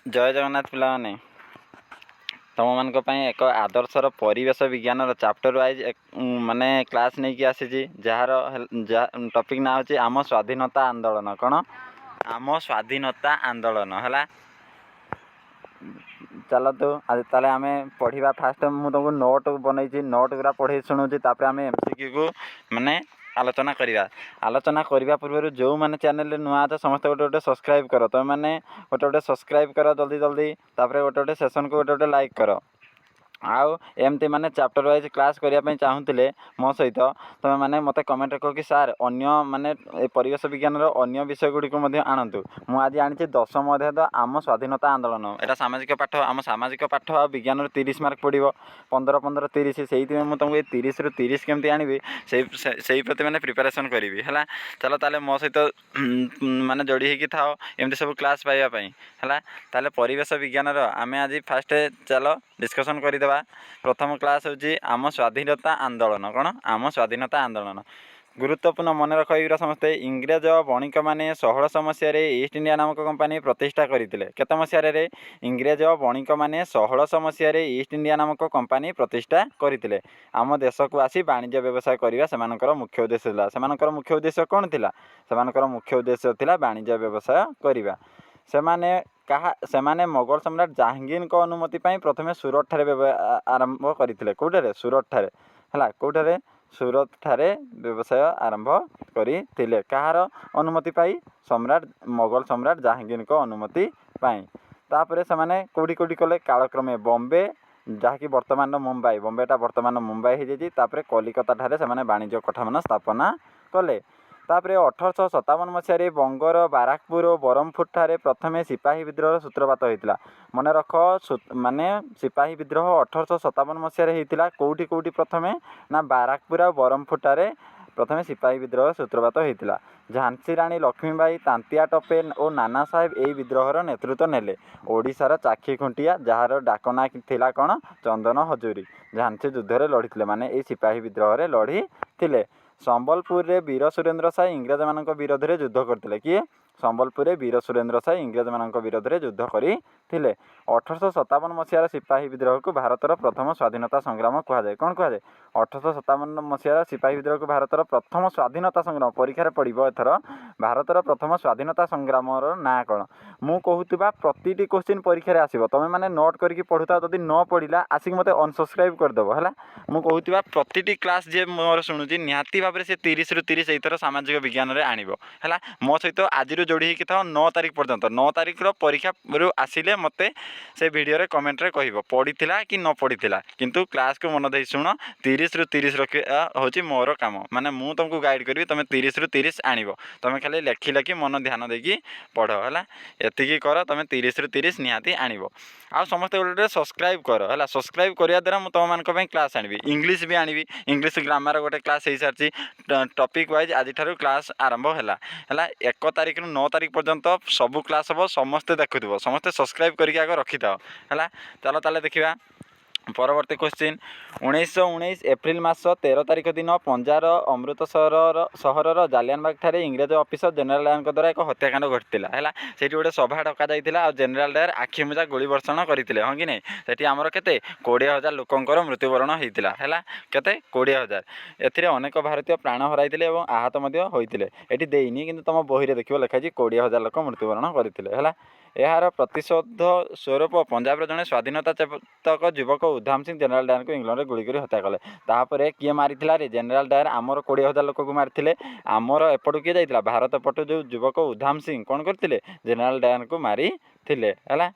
जय जगन्नाथ पिलाने तुम मान एक आदर्शर परिवेश विज्ञान चैप्टर वाइज माने क्लास नहीं कि आसी जार टॉपिक ना हो आम स्वाधीनता आंदोलन कौन आम स्वाधीनता आंदोलन है। चलतु आज ताले आमे पढ़ा फास्ट मुझे तुमको नोट बनई नोट गुरा पढ़े शुणुची आम एमसीक्यू को माने आलोचना करने पूर्व जो मैंने चैनल नुआ अच्छे समस्त गोटे गोटे सब्सक्राइब कर तुम मैंने गोटे गोटे सब्सक्राइब कर जल्दी जल्दी गोटे गोटे सेसन को गोटे गोटे लाइक कर आउ एमती माने चैप्टर वाइज क्लास करने चाहूले मो सहित तुम मैंने मत कमेंट कह कि सार अन्य माने परिवेश विज्ञान अन्य विषय गुड़ी को आणतु मुझे आनी 10म अध्याय तो आम स्वाधीनता आंदोलन यहाँ सामाजिक पाठ आम सामाजिक पाठ आ विज्ञान 30 मार्क पड़ो 15 15 30 से तुमको ये 30 रु 30 केमती आनी से प्रति मैंने प्रिपेरेसन करी है। चलो ताले मो सहित माने जोड़ी होगी था एमती सब क्लास पाइबापी है। ताले परिवेश विज्ञान आम आज फास्ट चलो डिस्कसन कर प्रथम क्लास हूँ आम स्वाधीनता आंदोलन कौन आम स्वाधीनता आंदोलन गुरुत्वपूर्ण मन रख एगुरा समस्ते इंग्रेज बणिक मैंने 1600 मसीह ईस्ट इंडिया नामक कंपानी प्रतिष्ठा करते केत मसीह इंग्रेज बणिक मैंने 1600 मसीह ईस्ट इंडिया नामक कंपानी प्रतिष्ठा करते आम देश को आसी वाणिज्य व्यवसाय करवा से मुख्य उद्देश्य था से मुख्य उद्देश्य कौन थी से मुख्य उद्देश्य था वाणिज्य व्यवसाय करवा से मोगल सम्राट जहांगीर को अनुमति प्रथम सूरत ठारे आरंभ करते कौटे सूरत ठारे है कौटे सूरत ठारे व्यवसाय आरंभ करते कहार अनुमति पाई सम्राट मोगल सम्राट जहांगीर को अनुमति पाई तापर से माने कौटी कौटी कले कालक्रमे बॉम्बे जहाँकि बर्तमान मुंबई बॉम्बेटा बर्तमान मुंबई हो जाए कलिकता ठारे से वाणिज्य कठामान स्थापना कले तापर 1857 मसीह बंगर बाराकपुर और बरहमपुर ठारे प्रथमे सिपाही विद्रोह सूत्रपात होता मन रख माने सिपाही विद्रोह 1857 मसीह होता कौटी कौटी प्रथमे ना बाराकपुर और बरहमपुर ठारे प्रथमे सिपाही विद्रोह सूत्रपात होता झांसी राणी लक्ष्मीबाई तांतिया टोपे और नाना साहेब यही विद्रोहर नेतृत्व नेले ओडिशार चाखी खुंटिया जार डाकना थिला कौन चंदन हजूरी झांसी युद्ध लड़ी माने ये सिपाही विद्रोह लड़ी थे। संबलपुर रे वीर सुरेंद्र साय इंग्रेज मान विरोध में युद्ध करते किए संबलपुर वीर सुरेंद्र साय इंग्रेज मान विरोध में युद्ध करते 1857 मसीहार सिपाही विद्रोह को भारतर प्रथम स्वाधीनता संग्राम कहुए कौन कहुए 1857 मसीहार सिपाही विद्रोह को भारतर प्रथम स्वाधीनता संग्राम परीक्षा पड़ो एथर भारतर प्रथम स्वाधीनता संग्राम ना कौन मु कहूबा प्रति क्वेश्चन परीक्षा आसो तुम मैंने नोट करके पढ़ुता जदि न पढ़ला आसिक मत अनसब्सक्राइब करदेव है। मु कहूबा प्रति क्लास जे मोर शुणुची निहाती भाव में से 30 रु 30 एथर सामाजिक विज्ञान में आणव है। मो सहित आज जोड़ी होगी था 9 तारीख पर्यंत 9 तारीख परीक्षा आसिले मते से वीडियो रे कमेंट रे कहब पढ़ीला कि न पढ़ीला किंतु क्लास को मन दे शुण 30 रु 30 रखा हूँ मोर काम माने मु तुमको गाइड करी तुम 30 रु 30 आणव तुम खाली लेखि लेखि मन ध्यान देकी पढ़ है एतिकी कर तुम 30 रु 30 निहाती आणव आ समस्ते गोटे सब्सक्राइब कर है सब्सक्राइब करने द्वारा मुझे तुम मान क्लास आनी इंग्लीश भी आनी इंग्लीश ग्रामर गोटे क्लास हो सारी टॉपिक वाइज आज क्लास आरंभ है 1 तारीख रु 9 तारीख पर्यंत सबू क्लास हम समस्ते देखुव समस्ते सब्सक्राइब करके आग रखी था है। चलो ताले देखा परवर्ती क्वेश्चन 1919 एप्रिल मास 13 तारीख दिन पंजार अमृतसर सहर जालियानबाग ठारे इंग्रेज ऑफिसर जनरल डायर द्वारा एक हत्याकांड घटीला है से गोटे सभा डक जाता और जनरल डायर आखि मुजा गोली वर्षण करते हाँ कि नहीं से आमर के 20,000 लोकंर मृत्युवरण होता है केते 20,000 एथिरे अनेक भारतीय प्राण हराइले और आहत होते ये देनी कि तुम बही देख लिखाई 20,000 लोक मृत्युवरण करते है। यार प्रतिशोध स्वरूप पंजाब जड़े स्वाधीनता चेतक युवक उधाम सिंह जनरल डायर को इंग्लैंड में गुलिक हत्या कले तापर किए मारी जनरल डायर आमर 20,000 लोक को मारी आमर एपटू किए जाइए भारत पटू जो युवक उधाम सिंह कौन करते जनरल डायर को मारी है।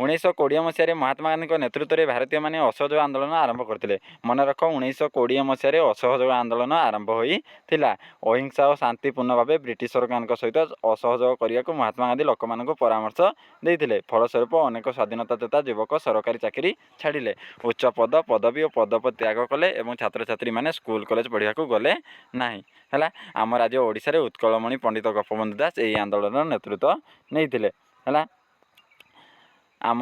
1920 मसीह महात्मा गांधी नेतृत्व में भारतीय मैंने असहयोग आंदोलन आरंभ करते मन रख 1920 मसीह असहयोग आंदोलन आरंभ होता अहिंसा और शांतिपूर्ण भाव ब्रिटिश सरकार सहित असहयोग करने को महात्मा गांधी लोक मान परामर्श देते फलस्वरूप अनेक स्वाधीनता चेता युवक सरकारी चाकरी छाड़िले उच्च पद पदवी और पदप त्याग कले और छात्र छात्री मैंने स्कूल कॉलेज पढ़ा गले ना है। आम राज्य ओडिशा उत्कलमणि पंडित गोपबंधु दास यही आंदोलन नेतृत्व नहीं है। ଆମ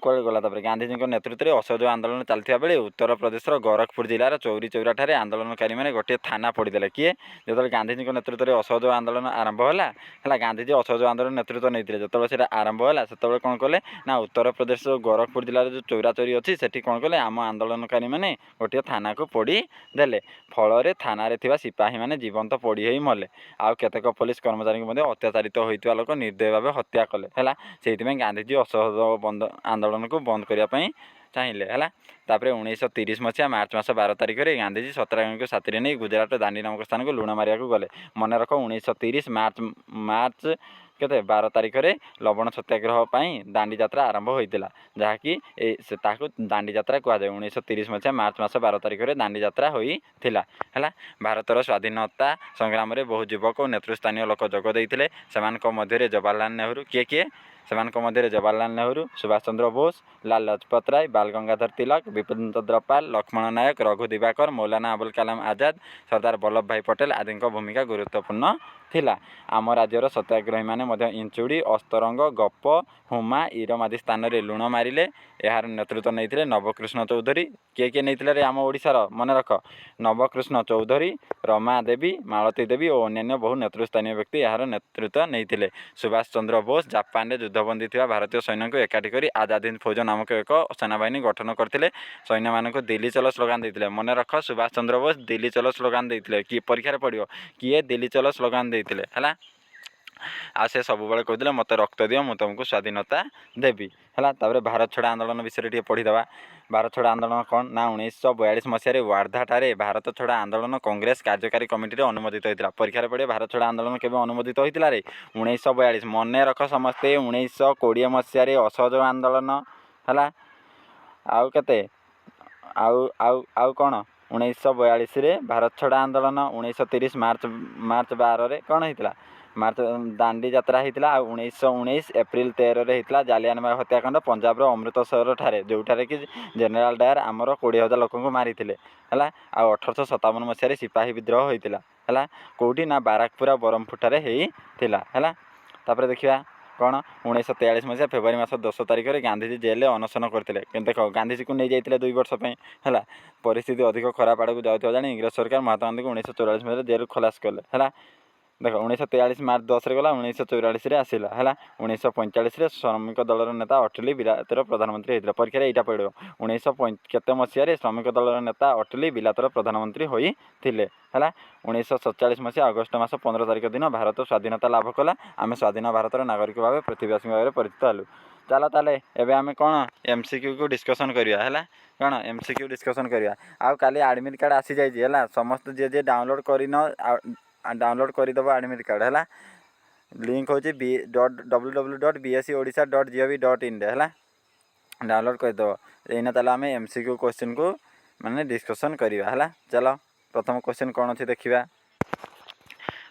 କୁଆଡ଼େ ଗଲା ତାପରେ ଗାନ୍ଧିଜୀଙ୍କ ନେତୃତ୍ୱରେ ଅସହଯୋଗ ଆନ୍ଦୋଳନ ଚାଲିଥିବା ବେଳେ ଉତ୍ତରପ୍ରଦେଶର ଗୋରଖପୁର ଜିଲ୍ଲାର ଚୌରୀ ଚୌରାଠାରେ ଆନ୍ଦୋଳନକାରୀମାନେ ଗୋଟିଏ ଥାନା ପୋଡ଼ିଦେଲେ। କିଏ? ଯେତେବେଳେ ଗାନ୍ଧିଜୀଙ୍କ ନେତୃତ୍ୱରେ ଅସହଯୋଗ ଆନ୍ଦୋଳନ ଆରମ୍ଭ ହେଲା, ଗାନ୍ଧିଜୀ ଅସହଯୋଗ ଆନ୍ଦୋଳନ ନେତୃତ୍ୱ ନେଇଥିଲେ। ଯେତେବେଳେ ସେଇଟା ଆରମ୍ଭ ହେଲା ସେତେବେଳେ କ'ଣ କଲେ ନା ଉତ୍ତରପ୍ରଦେଶର ଗୋରଖପୁର ଜିଲ୍ଲାରେ ଯେଉଁ ଚୌରାଚୌରୀ ଅଛି ସେଠି କ'ଣ କଲେ ଆମ ଆନ୍ଦୋଳନକାରୀମାନେ ଗୋଟିଏ ଥାନାକୁ ପୋଡ଼ି ଦେଲେ। ଫଳରେ ଥାନାରେ ଥିବା ସିପାହୀମାନେ ଜୀବନ୍ତ ପୋଡ଼ି ହୋଇ ମଲେ। ଆଉ କେତେକ ପୋଲିସ କର୍ମଚାରୀଙ୍କୁ ମଧ୍ୟ ଅତ୍ୟାଚାରିତ ହୋଇଥିବା ଲୋକ ନିର୍ଦ୍ଦୟ ଭାବେ ହତ୍ୟା କଲେ ହେଲା। ସେଇଥିପାଇଁ ଗାନ୍ଧିଜୀ ଅସହଯୋଗ ଆନ୍ଦୋଳନକୁ ବନ୍ଦ କରିବା ପାଇଁ ଚାହିଁଲେ ହେଲା। ତାପରେ 1930 ମସିହା ମାର୍ଚ୍ଚ ମାସ 12 ତାରିଖରେ ଗାନ୍ଧିଜୀ ସତ୍ୟାଗ୍ରହୀଙ୍କୁ ସାଥିରେ ନେଇ ଗୁଜରାଟ ଦାଣ୍ଡି ନାମକ ସ୍ଥାନକୁ ଲୁଣ ମାରିବାକୁ ଗଲେ। ମନେ ରଖ 1930 ମାର୍ଚ୍ଚ 12 ତାରିଖରେ ଲବଣ ସତ୍ୟାଗ୍ରହ ପାଇଁ ଦାଣ୍ଡି ଯାତ୍ରା ଆରମ୍ଭ ହୋଇଥିଲା, ଯାହାକି ତାହାକୁ ଦାଣ୍ଡି ଯାତ୍ରା କୁହାଯାଏ। 1930 ମସିହା ମାର୍ଚ୍ଚ ମାସ 12 ତାରିଖରେ ଦାଣ୍ଡି ଯାତ୍ରା ହୋଇଥିଲା ହେଲା। ଭାରତର ସ୍ୱାଧୀନତା ସଂଗ୍ରାମରେ ବହୁ ଯୁବକ ଓ ନେତୃସ୍ଥାନୀୟ ଲୋକ ଯୋଗ ଦେଇଥିଲେ। ସେମାନଙ୍କ ମଧ୍ୟରେ ଜବାହରଲାଲ ନେହେରୁ କିଏ? ସେମାନଙ୍କ ମଧ୍ୟରେ ଜବାହରଲାଲ ନେହେରୁ, ସୁଭାଷ ଚନ୍ଦ୍ର ବୋଷ, ଲାଲ ଲଜପତ ରାୟ, ବାଲ ଗଙ୍ଗାଧର ତିଲକ, ବିପିନ ଚନ୍ଦ୍ର ପାଲ, ଲକ୍ଷ୍ମଣ ନାୟକ, ରଘୁ ଦିବାକର, ମୌଲାନା ଆବୁଲ କାଲାମ ଆଜାଦ, ସର୍ଦ୍ଦାର ବଲ୍ଲଭ ଭାଇ ପଟେଲ ଆଦିଙ୍କ ଭୂମିକା ଗୁରୁତ୍ୱପୂର୍ଣ୍ଣ ଥିଲା। ଆମ ରାଜ୍ୟର ସତ୍ୟାଗ୍ରହୀମାନେ ମଧ୍ୟ ଇଞ୍ଚୁଡ଼ି, ଅସ୍ତରଙ୍ଗ, ଗପ, ହୁମା, ଇରମ ଆଦି ସ୍ଥାନରେ ଲୁଣ ମାରିଲେ। ଏହାର ନେତୃତ୍ୱ ନେଇଥିଲେ ନବକୃଷ୍ଣ ଚୌଧୁରୀ। କିଏ ନେଇଥିଲେ ରେ ଆମ ଓଡ଼ିଶାର? ମନେ ରଖ, ନବକୃଷ୍ଣ ଚୌଧୁରୀ, ରମା ଦେବୀ, ମାଳତୀ ଦେବୀ ଓ ଅନ୍ୟାନ୍ୟ ବହୁ ନେତୃସ୍ଥାନୀୟ ବ୍ୟକ୍ତି ଏହାର ନେତୃତ୍ୱ ନେଇଥିଲେ। ସୁଭାଷ ଚନ୍ଦ୍ର ବୋଷ ଜାପାନରେ ଯୁଦ୍ଧବନ୍ଦୀ ଥିବା ଭାରତୀୟ ସୈନ୍ୟଙ୍କୁ ଏକାଠି କରି ଆଜାଦ ହିନ୍ଦ ଫୌଜ ନାମକ ଏକ ସେନାବାହିନୀ ଗଠନ କରିଥିଲେ। ସୈନ୍ୟମାନଙ୍କୁ ଦିଲ୍ଲୀ ଚଲୋ ସ୍ଲୋଗାନ ଦେଇଥିଲେ। ମନେ ରଖ, ସୁଭାଷ ଚନ୍ଦ୍ର ବୋଷ ଦିଲ୍ଲୀ ଚଲୋ ସ୍ଲୋଗାନ ଦେଇଥିଲେ। କି ପରୀକ୍ଷାରେ ପଡ଼ିବ? କିଏ ଦିଲ୍ଲୀ ଚଲୋ ସ୍ଲୋଗାନ ଦେଇଥିଲେ ହେଲା। ଆଉ ସେ ସବୁବେଳେ କହୁଥିଲେ ମୋତେ ରକ୍ତ ଦିଅ, ମୁଁ ତୁମକୁ ସ୍ୱାଧୀନତା ଦେବି ହେଲା। ତାପରେ ଭାରତ ଛଡ଼ା ଆନ୍ଦୋଳନ ବିଷୟରେ ଟିକେ ପଢ଼ିଦେବା। ଭାରତ ଛଡ଼ା ଆନ୍ଦୋଳନ କ'ଣ ନା 1942 ମସିହାରେ ୱାର୍ଦ୍ଧାଠାରେ ଭାରତ ଛଡ଼ା ଆନ୍ଦୋଳନ କଂଗ୍ରେସ କାର୍ଯ୍ୟକାରୀ କମିଟିରେ ଅନୁମୋଦିତ ହୋଇଥିଲା। ପରୀକ୍ଷାରେ ପଡ଼ିବ ଭାରତ ଛଡ଼ା ଆନ୍ଦୋଳନ କେବେ ଅନୁମୋଦିତ ହୋଇଥିଲା ରେ? 1942। ମନେ ରଖ ସମସ୍ତେ, 1920 ମସିହାରେ ଅସହଯୋଗ ଆନ୍ଦୋଳନ ହେଲା। ଆଉ କେତେ ଆଉ କ'ଣ? 1942ରେ ଭାରତ ଛଡ଼ା ଆନ୍ଦୋଳନ, 1930 ମାର୍ଚ୍ଚ 12ରେ କ'ଣ ହେଇଥିଲା? ଦାଣ୍ଡି ଯାତ୍ରା ହେଇଥିଲା। ଆଉ 1919 ଏପ୍ରିଲ 13ରେ ହେଇଥିଲା ଜାଲିଆନାବାଗ ହତ୍ୟାକାଣ୍ଡ ପଞ୍ଜାବର ଅମୃତସର ଠାରେ, ଯେଉଁଠାରେ କି ଜେନେରାଲ ଡାୟାର ଆମର 20,000 ଲୋକଙ୍କୁ ମାରିଥିଲେ ହେଲା। ଆଉ 1857 ମସିହାରେ ସିପାହୀ ବିଦ୍ରୋହ ହୋଇଥିଲା ହେଲା। କେଉଁଠି ନା ବାରାକପୁର ବରହମପୁରଠାରେ ହେଇଥିଲା ହେଲା। ତାପରେ ଦେଖିବା କ'ଣ 1943 ମସିହା ଫେବୃଆରୀ ମାସ 10 ତାରିଖରେ ଗାନ୍ଧିଜୀ ଜେଲରେ ଅନଶନ କରିଥିଲେ। କିନ୍ତୁ ଦେଖ, ଗାନ୍ଧିଜୀକୁ ନେଇଯାଇଥିଲେ 2 ବର୍ଷ ପାଇଁ ହେଲା। ପରିସ୍ଥିତି ଅଧିକ ଖରାପ ଆଡ଼କୁ ଯାଉଥିବା ଜାଣି ଇଂରେଜ ସରକାର ମହାତ୍ମା ଗାନ୍ଧୀଙ୍କୁ 1944 ମସିହାରେ ଜେଲରୁ ଖଲାସ କଲେ ହେଲା। ଦେଖ, 1943 ମାର୍ଚ୍ଚ 10ରେ ଗଲା, 1944ରେ ଆସିଲା ହେଲା। 1945ରେ ଶ୍ରମିକ ଦଳର ନେତା ଅଟଲି ବିଲାତର ପ୍ରଧାନମନ୍ତ୍ରୀ ହୋଇଥିଲେ। ପରୀକ୍ଷାରେ ଏଇଟା ପଡ଼ିବ। 1900 ମସିହାରେ ଶ୍ରମିକ ଦଳର ନେତା ଅଟଲି ବିଲାତର ପ୍ରଧାନମନ୍ତ୍ରୀ ହୋଇଥିଲେ ହେଲା। 1947 ମସିହା ଅଗଷ୍ଟ ମାସ 15 ତାରିଖ ଦିନ ଭାରତ ସ୍ୱାଧୀନତା ଲାଭ କଲା। ଆମେ ସ୍ୱାଧୀନ ଭାରତର ନାଗରିକ ଭାବେ ପୃଥିବୀବାସୀଙ୍କ ଭାବରେ ପରିଚିତ ହେଲୁ। ଚାଲ ତାହେଲେ ଏବେ ଆମେ କ'ଣ MCQକୁ ଡିସ୍କସନ୍ କରିବା ହେଲା। କ'ଣ MCQ ଡିସ୍କସନ୍ କରିବା। ଆଉ କାଲି ଆଡ଼ମିଟ୍ କାର୍ଡ଼ ଆସିଯାଇଛି ହେଲା। ସମସ୍ତେ ଯିଏ ଡାଉନଲୋଡ଼୍ କରିନ ଡାଉନଲୋଡ଼୍ କରିଦେବ ଆଡ଼ମିଟ୍ କାର୍ଡ଼ ହେଲା। ଲିଙ୍କ୍ ହେଉଛି www.bscodisha.gov.in ହେଲା। ଡାଉନଲୋଡ଼୍ କରିଦେବ। ଏଇନା ତାହେଲେ ଆମେ MCQ କୋଶ୍ଚିନ୍କୁ ମାନେ ଡିସ୍କସନ୍ କରିବା ହେଲା। ଚାଲ ପ୍ରଥମ କୋଶ୍ଚିନ୍ କ'ଣ ଅଛି ଦେଖିବା।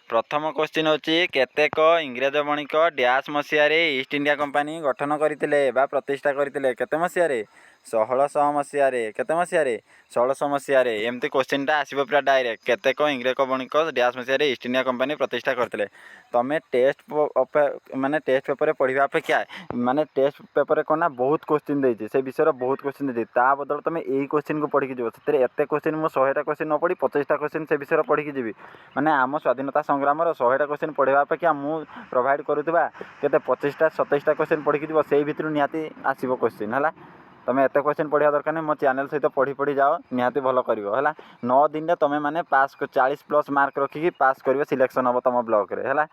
ପ୍ରଥମ କୋଶ୍ଚିନ୍ ହେଉଛି, କେତେକ ଇଂରେଜ ବଣିକ ଡ୍ୟାସ୍ ମସିହାରେ ଇଷ୍ଟ ଇଣ୍ଡିଆ କମ୍ପାନୀ ଗଠନ କରିଥିଲେ ବା ପ୍ରତିଷ୍ଠା କରିଥିଲେ? କେତେ ମସିହାରେ? 1600 ମସିହାରେ। କେତେ ମସିହାରେ? 1600 ମସିହାରେ। ଏମିତି କୋଶ୍ଚିନ୍ଟା ଆସିବ ପୁରା ଡାଇରେକ୍ଟ। କେତେକ ଇଂରେଜ ବଣିକ ଡ୍ୟାସ୍ ମସିହାରେ ଇଷ୍ଟ ଇଣ୍ଡିଆ କମ୍ପାନୀ ପ୍ରତିଷ୍ଠା କରିଥିଲେ? ତୁମେ ଟେଷ୍ଟ ପେପରରେ ପଢ଼ିବା ଅପେକ୍ଷା ଟେଷ୍ଟ ପେପରରେ କ'ଣ ନା ବହୁତ କୋଶ୍ଚିନ୍ ଦେଇଛି, ସେ ବିଷୟରେ ବହୁତ କୋଶ୍ଚିନ୍ ଦେଇଛି। ତା ବଦଳ ତୁମେ ଏଇ କୋଶ୍ଚିନ୍କୁ ପଢ଼ିକି ଯିବ। ସେଥିରେ ଏତେ କୋଶ୍ଚିନ୍, ମୁଁ 100ଟା କୋଶ୍ଚିନ୍ ନ ପଢ଼ି 25ଟା କୋଶ୍ଚିନ୍ ସେ ବିଷୟରେ ପଢ଼ିକି ଯିବି। ଆମ ସ୍ୱାଧୀନତା ସଂଗ୍ରାମର 100ଟା କୋଶ୍ଚିନ୍ ପଢ଼ିବା ଅପେକ୍ଷା ମୁଁ ପ୍ରୋଭାଇଡ଼ କରୁଥିବା କେତେ 25ଟା 27ଟା କୋଶ୍ଚିନ୍ ପଢ଼ିକି ଯିବ। ସେଇ ଭିତରୁ ନିହାତି ଆସିବ କୋଶ୍ଚିନ୍ ହେଲା। ତୁମେ ଏତେ କୋଶ୍ଚିନ୍ ପଢ଼ିବା ଦରକାର ନାହିଁ। ମୋ ଚ୍ୟାନେଲ୍ ସହିତ ପଢ଼ି ଯାଅ, ନିହାତି ଭଲ କରିବ ହେଲା। 9 ଦିନରେ ତୁମେ 40+ ମାର୍କ ରଖିକି ପାସ୍ କରିବ, ସିଲେକ୍ସନ୍ ହେବ ତୁମ ବ୍ଲକ୍ରେ ହେଲା।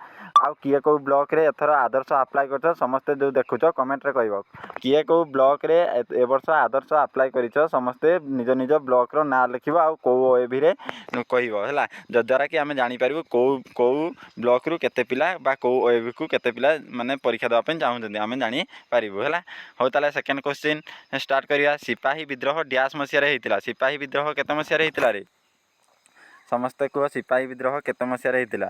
ଆଉ କିଏ କେଉଁ ବ୍ଲକ୍ରେ ଏଥର ଆଦର୍ଶ ଆପ୍ଲାଏ କରିଛ ସମସ୍ତେ ଯେଉଁ ଦେଖୁଛ କମେଣ୍ଟରେ କହିବ। କିଏ କେଉଁ ବ୍ଲକ୍ରେ ଏ ବର୍ଷ ଆଦର୍ଶ ଆପ୍ଲାଏ କରିଛ ସମସ୍ତେ ନିଜ ନିଜ ବ୍ଲକ୍ର ନାଁ ଲେଖିବ, ଆଉ କେଉଁ OAVରେ କହିବ ହେଲା। ଯଦ୍ୱାରା କି ଆମେ ଜାଣିପାରିବୁ କେଉଁ ବ୍ଲକ୍ରୁ କେତେ ପିଲା ବା କେଉଁ OAVକୁ କେତେ ପିଲା ପରୀକ୍ଷା ଦେବା ପାଇଁ ଚାହୁଁଛନ୍ତି, ଆମେ ଜାଣିପାରିବୁ ହେଲା। ହଉ ତାହେଲେ ସେକେଣ୍ଡ କୋଶ୍ଚିନ୍ ଷ୍ଟାର୍ଟ କରିବା। ସିପାହୀ ବିଦ୍ରୋହ ଡ୍ୟାସ୍ ମସିହାରେ ହେଇଥିଲା? ସିପାହୀ ବିଦ୍ରୋହ କେତେ ମସିହାରେ ହେଇଥିଲା ରେ? ସମସ୍ତେ କୁହ, ସିପାହୀ ବିଦ୍ରୋହ କେତେ ମସିହାରେ ହେଇଥିଲା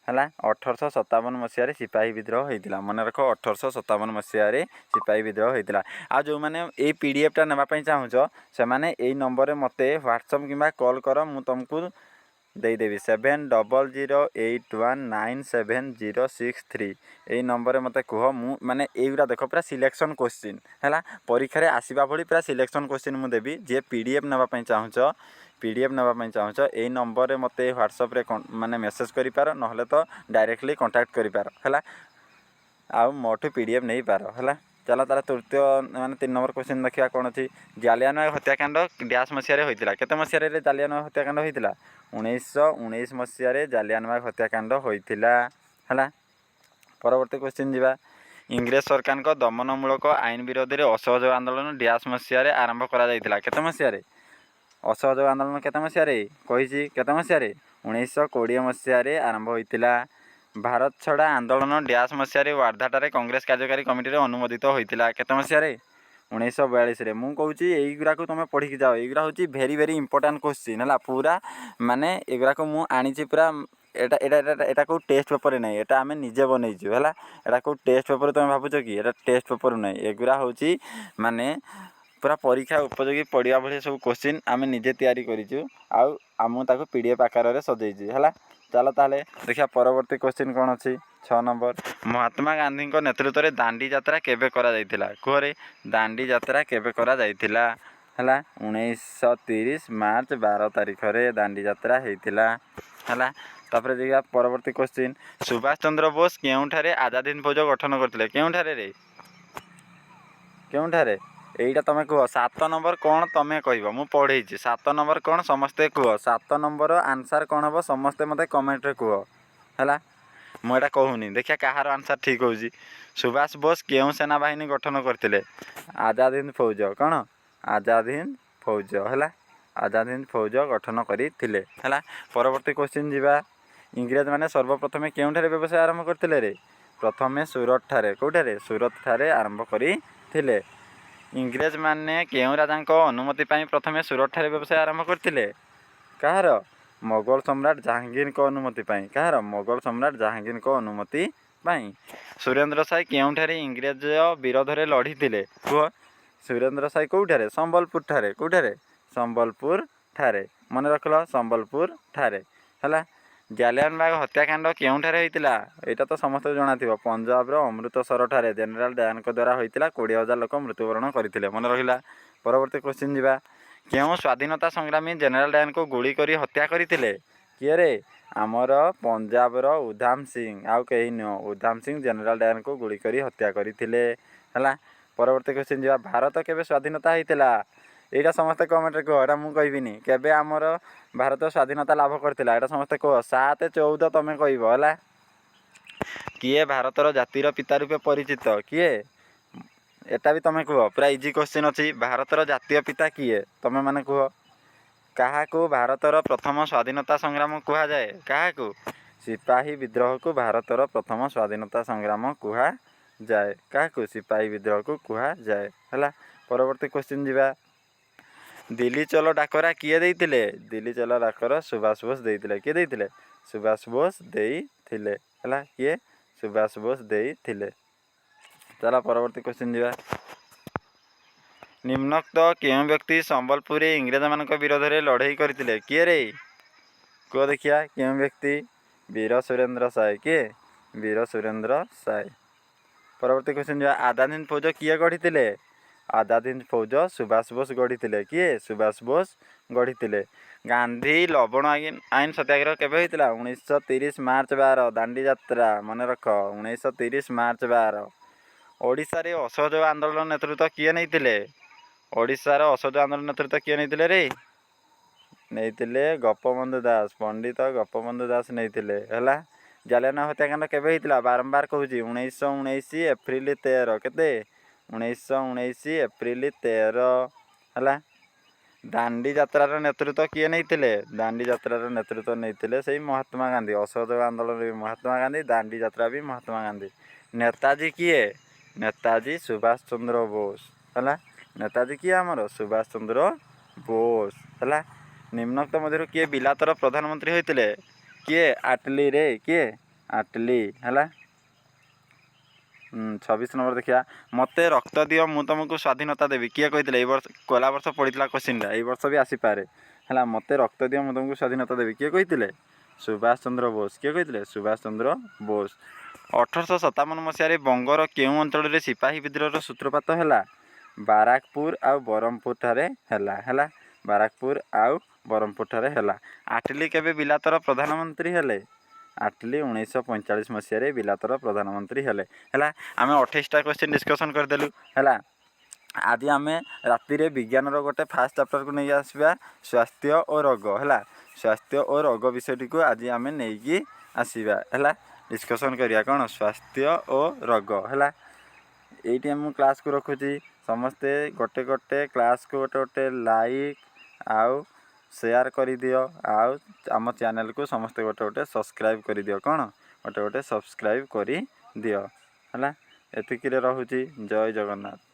ହେଲା? 1857 ମସିହାରେ ସିପାହୀ ବିଦ୍ରୋହ ହେଇଥିଲା। ମନେ ରଖ, 1857 ମସିହାରେ ସିପାହୀ ବିଦ୍ରୋହ ହେଇଥିଲା। ଆଉ ଯେଉଁମାନେ ଏଇ PDFଟା ନେବା ପାଇଁ ଚାହୁଁଛ ସେମାନେ ଏଇ ନମ୍ବରରେ ମୋତେ ହ୍ୱାଟ୍ସଅପ୍ କିମ୍ବା କଲ୍ କର, ମୁଁ ତୁମକୁ ଦେଇଦେବି 7008197063 ଏଇ ନମ୍ବରରେ ମୋତେ କୁହ। ମୁଁ ମାନେ ଏଇଗୁଡ଼ା ଦେଖ ପୁରା ସିଲେକ୍ସନ୍ କୋଶ୍ଚିନ୍ ହେଲା, ପରୀକ୍ଷାରେ ଆସିବା ଭଳି ପୁରା ସିଲେକ୍ସନ୍ କୋଶ୍ଚିନ୍ ମୁଁ ଦେବି। ଯିଏ PDF ନେବା ପାଇଁ ଚାହୁଁଛ ଏଇ ନମ୍ବରରେ ମୋତେ ହ୍ୱାଟ୍ସଆପ୍ରେ ମାନେ ମେସେଜ୍ କରିପାର, ନହେଲେ ତ ଡାଇରେକ୍ଟଲି କଣ୍ଟାକ୍ଟ କରିପାର ହେଲା, ଆଉ ମୋଠୁ PDF ନେଇପାର ହେଲା। ଚାଲ ତାହେଲେ ତୃତୀୟ ମାନେ 3 ନମ୍ବର କୋଶ୍ଚିନ୍ ଦେଖିବା କ'ଣ ଅଛି। ଜାଲିଆନାବାଗ ହତ୍ୟାକାଣ୍ଡ ଡ୍ୟାସ୍ ମସିହାରେ ହୋଇଥିଲା। କେତେ ମସିହାରେ ଜାଲିଆନାବାଗ ହତ୍ୟାକାଣ୍ଡ ହୋଇଥିଲା? 1919 ମସିହାରେ ଜାଲିଆନାବାଗ ହତ୍ୟାକାଣ୍ଡ ହୋଇଥିଲା ହେଲା। ପରବର୍ତ୍ତୀ କୋଶ୍ଚିନ୍ ଯିବା। ଇଂରେଜ ସରକାରଙ୍କ ଦମନମୂଳକ ଆଇନ ବିରୋଧରେ ଅସହଯୋଗ ଆନ୍ଦୋଳନ ଡ୍ୟାସ୍ ମସିହାରେ ଆରମ୍ଭ କରାଯାଇଥିଲା। କେତେ ମସିହାରେ? ଅସହଯୋଗ ଆନ୍ଦୋଳନ କେତେ ମସିହାରେ କହିଛି? କେତେ ମସିହାରେ? 1920 ମସିହାରେ ଆରମ୍ଭ ହୋଇଥିଲା। ଭାରତ ଛଡ଼ା ଆନ୍ଦୋଳନ ଡ୍ୟାସ୍ ମସିହାରେ ୱାର୍ଦ୍ଧାଠାରେ କଂଗ୍ରେସ କାର୍ଯ୍ୟକାରୀ କମିଟିରେ ଅନୁମୋଦିତ ହୋଇଥିଲା। କେତେ ମସିହାରେ? 1942ରେ। ମୁଁ କହୁଛି ଏଇଗୁଡ଼ାକୁ ତୁମେ ପଢ଼ିକି ଯାଅ। ଏଇଗୁଡ଼ା ହେଉଛି ଭେରି ଭେରି ଇମ୍ପୋର୍ଟାଣ୍ଟ କୋଶ୍ଚିନ୍ ହେଲା। ପୁରା ମାନେ ଏଗୁଡ଼ାକୁ ମୁଁ ଆଣିଛି ପୁରା ଏଇଟା କେଉଁ ଟେଷ୍ଟ ପେପରରେ ନାହିଁ, ଏଇଟା ଆମେ ନିଜେ ବନେଇଛୁ ହେଲା। ଏଇଟା କେଉଁ ଟେଷ୍ଟ ପେପରରେ ତୁମେ ଭାବୁଛ କି? ଏଇଟା ଟେଷ୍ଟ ପେପର ନାହିଁ। ଏଗୁଡ଼ା ହେଉଛି ମାନେ ପୁରା ପରୀକ୍ଷା ଉପଯୋଗୀ ପଡ଼ିବା ଭଳି ସବୁ କୋଶ୍ଚିନ୍ ଆମେ ନିଜେ ତିଆରି କରିଛୁ, ଆଉ ମୁଁ ତାକୁ PDF ଆକାରରେ ସଜେଇଛି ହେଲା। ଚାଲ ତାହେଲେ ଦେଖିବା ପରବର୍ତ୍ତୀ କୋଶ୍ଚିନ୍ କ'ଣ ଅଛି। 6 ନମ୍ବର। ମହାତ୍ମା ଗାନ୍ଧୀଙ୍କ ନେତୃତ୍ୱରେ ଦାଣ୍ଡି ଯାତ୍ରା କେବେ କରାଯାଇଥିଲା? କୁହରେ ଦାଣ୍ଡି ଯାତ୍ରା କେବେ କରାଯାଇଥିଲା ହେଲା। 1930 ମାର୍ଚ୍ଚ 12 ତାରିଖରେ ଦାଣ୍ଡି ଯାତ୍ରା ହେଇଥିଲା ହେଲା। ତାପରେ ଦେଖିବା ପରବର୍ତ୍ତୀ କୋଶ୍ଚିନ୍। ସୁଭାଷ ଚନ୍ଦ୍ର ବୋଷ କେଉଁଠାରେ ଆଜାଦ ହିନ୍ଦ ଫୌଜ ଗଠନ କରିଥିଲେ? କେଉଁଠାରେ? ଏଇଟା ତୁମେ କୁହ। 7 ନମ୍ବର କ'ଣ ତୁମେ କହିବ? ମୁଁ ପଢ଼େଇଛି। 7 ନମ୍ବର କ'ଣ ସମସ୍ତେ କୁହ। 7 ନମ୍ବର ଆନ୍ସାର୍ କ'ଣ ହେବ ସମସ୍ତେ ମୋତେ କମେଣ୍ଟରେ କୁହ ହେଲା। ମୁଁ ଏଇଟା କହୁନି, ଦେଖିବା କାହାର ଆନ୍ସାର୍ ଠିକ୍ ହେଉଛି। ସୁଭାଷ ବୋଷ କେଉଁ ସେନାବାହିନୀ ଗଠନ କରିଥିଲେ? ଆଜାଦ ହିନ୍ଦ ଫୌଜ। କ'ଣ? ଆଜାଦ ହିନ୍ଦ ଫୌଜ ହେଲା। ଆଜାଦ ହିନ୍ଦ ଫୌଜ ଗଠନ କରିଥିଲେ ହେଲା। ପରବର୍ତ୍ତୀ କୋଶ୍ଚିନ୍ ଯିବା। ଇଂରେଜମାନେ ସର୍ବପ୍ରଥମେ କେଉଁଠାରେ ବ୍ୟବସାୟ ଆରମ୍ଭ କରିଥିଲେ ରେ? ପ୍ରଥମେ ସୁରତଠାରେ। କେଉଁଠାରେ? ସୁରତଠାରେ ଆରମ୍ଭ କରିଥିଲେ। ଇଂରେଜମାନେ କେଉଁ ରାଜାଙ୍କ ଅନୁମତି ପାଇଁ ପ୍ରଥମେ ସୁରତଠାରେ ବ୍ୟବସାୟ ଆରମ୍ଭ କରିଥିଲେ? କାହାର? ମୋଗଲ ସମ୍ରାଟ ଜାହାଙ୍ଗୀରଙ୍କ ଅନୁମତି ପାଇଁ। କାହାର? ମୋଗଲ ସମ୍ରାଟ ଜାହାଙ୍ଗୀରଙ୍କ ଅନୁମତି ପାଇଁ। ସୁରେନ୍ଦ୍ର ସାଏ କେଉଁଠାରେ ଇଂରେଜ ବିରୋଧରେ ଲଢ଼ିଥିଲେ? କୁହ। ସୁରେନ୍ଦ୍ର ସାଏ କେଉଁଠାରେ? ସମ୍ବଲପୁରଠାରେ। କେଉଁଠାରେ? ସମ୍ବଲପୁରଠାରେ। ମନେ ରଖିଲ, ସମ୍ବଲପୁରଠାରେ ହେଲା। ଜାଲିଆନାବାଗ ହତ୍ୟାକାଣ୍ଡ କେଉଁଠାରେ ହୋଇଥିଲା? ଏଇଟା ତ ସମସ୍ତଙ୍କୁ ଜଣାଥିବ। ପଞ୍ଜାବର ଅମୃତସରଠାରେ ଜେନେରାଲ ଡାୟାରଙ୍କ ଦ୍ୱାରା ହୋଇଥିଲା। 20,000 ଲୋକ ମୃତ୍ୟୁବରଣ କରିଥିଲେ। ମନେ ରହିଲା। ପରବର୍ତ୍ତୀ କୋଶ୍ଚିନ୍ ଯିବା। କେଉଁ ସ୍ୱାଧୀନତା ସଂଗ୍ରାମୀ ଜେନେରାଲ ଡାୟାରଙ୍କୁ ଗୁଳି କରି ହତ୍ୟା କରିଥିଲେ? କିଏ ରେ? ଆମର ପଞ୍ଜାବର ଉଧାମ ସିଂ, ଆଉ କେହି ନୁହଁ। ଉଧାମ ସିଂ ଜେନେରାଲ ଡାୟାରଙ୍କୁ ଗୁଳି କରି ହତ୍ୟା କରିଥିଲେ ହେଲା। ପରବର୍ତ୍ତୀ କୋଶ୍ଚିନ୍ ଯିବା। ଭାରତ କେବେ ସ୍ୱାଧୀନତା ହେଇଥିଲା? ଏଇଟା ସମସ୍ତେ କମେଣ୍ଟରେ କୁହ, ଏଇଟା ମୁଁ କହିବିନି। କେବେ ଆମର ଭାରତ ସ୍ୱାଧୀନତା ଲାଭ କରିଥିଲା? ଏଇଟା ସମସ୍ତେ କୁହ। 7/14 ତୁମେ କହିବ ହେଲା। କିଏ ଭାରତର ଜାତିର ପିତା ରୂପେ ପରିଚିତ? କିଏ? ଏଟା ବି ତୁମେ କୁହ। ପୁରା ଇଜି କୋଶ୍ଚିନ୍ ଅଛି। ଭାରତର ଜାତୀୟ ପିତା କିଏ? ତୁମେ ମାନେ କୁହ। କାହାକୁ ଭାରତର ପ୍ରଥମ ସ୍ୱାଧୀନତା ସଂଗ୍ରାମ କୁହାଯାଏ? କାହାକୁ? ସିପାହୀ ବିଦ୍ରୋହକୁ ଭାରତର ପ୍ରଥମ ସ୍ୱାଧୀନତା ସଂଗ୍ରାମ କୁହାଯାଏ। କାହାକୁ? ସିପାହୀ ବିଦ୍ରୋହକୁ କୁହାଯାଏ ହେଲା। ପରବର୍ତ୍ତୀ କୋଶ୍ଚିନ୍ ଯିବା। ଦିଲ୍ଲୀ ଚଲୋ ଡାକରା କିଏ ଦେଇଥିଲେ? ଦିଲ୍ଲୀ ଚଲୋ ଡାକରା ସୁଭାଷ ବୋଷ ଦେଇଥିଲେ। କିଏ ଦେଇଥିଲେ? ସୁଭାଷ ବୋଷ ଦେଇଥିଲେ ହେଲା। କିଏ? ସୁଭାଷ ବୋଷ ଦେଇଥିଲେ। ଚାଲ ପରବର୍ତ୍ତୀ କୋଶ୍ଚିନ୍ ଯିବା। ନିମ୍ନୋକ୍ତ କେଉଁ ବ୍ୟକ୍ତି ସମ୍ବଲପୁରରେ ଇଂରେଜମାନଙ୍କ ବିରୋଧରେ ଲଢ଼େଇ କରିଥିଲେ? କିଏ ରେ? କୁହ ଦେଖିଆ କେଉଁ ବ୍ୟକ୍ତି? ବୀର ସୁରେନ୍ଦ୍ର ସାଏ। କିଏ? ବୀର ସୁରେନ୍ଦ୍ର ସାଏ। ପରବର୍ତ୍ତୀ କୋଶ୍ଚିନ୍ ଯିବା। ଆଜାଦ ହିନ୍ଦ ଫୌଜ କିଏ ଗଢ଼ିଥିଲେ? ଆଜାଦ ହିନ୍ଦ ଫୌଜ ସୁଭାଷ ବୋଷ ଗଢ଼ିଥିଲେ। କିଏ? ସୁଭାଷ ବୋଷ ଗଢ଼ିଥିଲେ। ଗାନ୍ଧୀ ଲବଣ ଆଇନ ସତ୍ୟାଗ୍ରହ କେବେ ହୋଇଥିଲା? 1930 ମାର୍ଚ୍ଚ 12 ଦାଣ୍ଡି ଯାତ୍ରା। ମନେ ରଖ, 1930 ମାର୍ଚ୍ଚ 12। ଓଡ଼ିଶାରେ ଅସହଯୋଗ ଆନ୍ଦୋଳନ ନେତୃତ୍ୱ କିଏ ନେଇଥିଲେ? ଓଡ଼ିଶାର ଅସହଯୋଗ ଆନ୍ଦୋଳନ ନେତୃତ୍ୱ କିଏ ନେଇଥିଲେ ରେ? ନେଇଥିଲେ ଗୋପବନ୍ଧୁ ଦାସ। ପଣ୍ଡିତ ଗୋପବନ୍ଧୁ ଦାସ ନେଇଥିଲେ ହେଲା। ଜାଲିଆନାବାଗ ହତ୍ୟାକାଣ୍ଡ କେବେ ହେଇଥିଲା? ବାରମ୍ବାର କହୁଛି। 1919 ଏପ୍ରିଲ 13। କେତେ? 1919 ଏପ୍ରିଲ 13 ହେଲା। ଦାଣ୍ଡି ଯାତ୍ରାର ନେତୃତ୍ୱ କିଏ ନେଇଥିଲେ? ଦାଣ୍ଡି ଯାତ୍ରାର ନେତୃତ୍ୱ ନେଇଥିଲେ ସେଇ ମହାତ୍ମା ଗାନ୍ଧୀ। ଅସହଯୋଗ ଆନ୍ଦୋଳନ ବି ମହାତ୍ମା ଗାନ୍ଧୀ, ଦାଣ୍ଡି ଯାତ୍ରା ବି ମହାତ୍ମା ଗାନ୍ଧୀ। ନେତାଜୀ କିଏ? ନେତାଜୀ ସୁଭାଷ ଚନ୍ଦ୍ର ବୋଷ ହେଲା। ନେତାଜୀ କିଏ ଆମର? ସୁଭାଷ ଚନ୍ଦ୍ର ବୋଷ ହେଲା। ନିମ୍ନୋକ୍ତ ମଧ୍ୟରୁ କିଏ ବିଲାତର ପ୍ରଧାନମନ୍ତ୍ରୀ ହୋଇଥିଲେ? କିଏ? ଆଟଲି ରେ। କିଏ? ଆଟଲି ହେଲା। 26 ନମ୍ବର ଦେଖିବା। ମୋତେ ରକ୍ତ ଦିଅ ମୁଁ ତୁମକୁ ସ୍ୱାଧୀନତା ଦେବି। କିଏ କହିଥିଲେ? ଏଇ ବର୍ଷ ଗଲା ବର୍ଷ ପଡ଼ିଥିଲା କୋଶ୍ଚିନ୍ଟା, ଏଇ ବର୍ଷ ବି ଆସିପାରେ ହେଲା। ମୋତେ ରକ୍ତ ଦିଅ ମୁଁ ତୁମକୁ ସ୍ୱାଧୀନତା ଦେବି କିଏ କହିଥିଲେ? ସୁଭାଷ ଚନ୍ଦ୍ର ବୋଷ। କିଏ କହିଥିଲେ? ସୁଭାଷ ଚନ୍ଦ୍ର ବୋଷ। 1857 ମସିହାରେ ବଙ୍ଗର କେଉଁ ଅଞ୍ଚଳରେ ସିପାହୀ ବିଦ୍ରୋହର ସୂତ୍ରପାତ ହେଲା? ବାରାକପୁର ଆଉ ବ୍ରହ୍ମପୁର ଠାରେ ହେଲା। ବାରାକପୁର ଆଉ ବ୍ରହ୍ମପୁର ଠାରେ ହେଲା। ଆଟଲି କେବେ ବିଲାତର ପ୍ରଧାନମନ୍ତ୍ରୀ ହେଲେ? ଆଟଲି 1945 ମସିହାରେ ବିଲାତର ପ୍ରଧାନମନ୍ତ୍ରୀ ହେଲେ ହେଲା। ଆମେ 28ଟା କ୍ୱେଶ୍ଚିନ୍ ଡିସ୍କସନ୍ କରିଦେଲୁ ହେଲା। ଆଜି ଆମେ ରାତିରେ ବିଜ୍ଞାନର ଗୋଟେ ଫାର୍ଷ୍ଟ ଚାପ୍ଟରକୁ ନେଇ ଆସିବା ସ୍ୱାସ୍ଥ୍ୟ ଓ ରୋଗ ହେଲା। ସ୍ୱାସ୍ଥ୍ୟ ଓ ରୋଗ ବିଷୟଟିକୁ ଆଜି ଆମେ ନେଇକି ଆସିବା ହେଲା। ଡିସ୍କସନ୍ କରିବା କ'ଣ ସ୍ୱାସ୍ଥ୍ୟ ଓ ରୋଗ ହେଲା। ଏଇଠି ମୁଁ କ୍ଲାସ୍କୁ ରଖୁଛି। ସମସ୍ତେ ଗୋଟେ କ୍ଲାସ୍କୁ ଗୋଟେ ଲାଇକ୍ ଆଉ ସେୟାର କରିଦିଅ। ଆଉ ଆମ ଚ୍ୟାନେଲ୍କୁ ସମସ୍ତେ ଗୋଟେ ସବସ୍କ୍ରାଇବ୍ କରିଦିଅ। କ'ଣ ଗୋଟେ ସବସ୍କ୍ରାଇବ୍ କରିଦିଅ ହେଲା। ଏତିକିରେ ରହୁଛି। ଜୟ ଜଗନ୍ନାଥ।